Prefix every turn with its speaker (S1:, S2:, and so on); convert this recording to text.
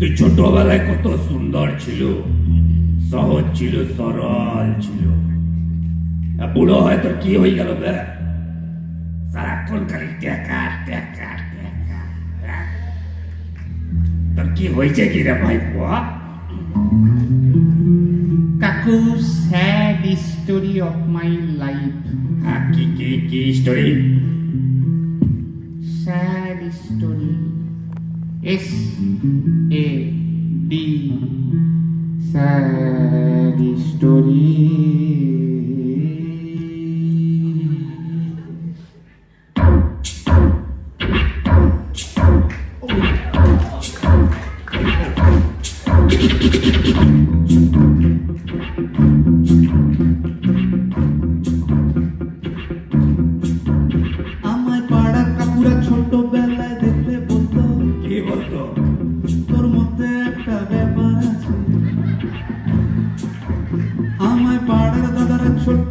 S1: তুই ছোটবেলায় কত সুন্দর ছিল, সহজ ছিল, সরল ছিল। বুড়ো হয় তোর কি হয়ে গেল বে? সারাক্ষণ খালি টেকা টেকা টেকা। তোর কি হয়েছে কি রে ভাই?
S2: কাকু, sad story of my life.
S1: হ্যাঁ, কি কি কি story?
S2: Sad story, SAD, sad story.
S3: আমায় পাড়ার কাকুরা ছোটবেলায় দেখলে বলতো,
S1: কি বলতো?
S3: তোর মধ্যে একটা ব্যাপার আছে। আমায় পাড়ার দাদারা ছোট্ট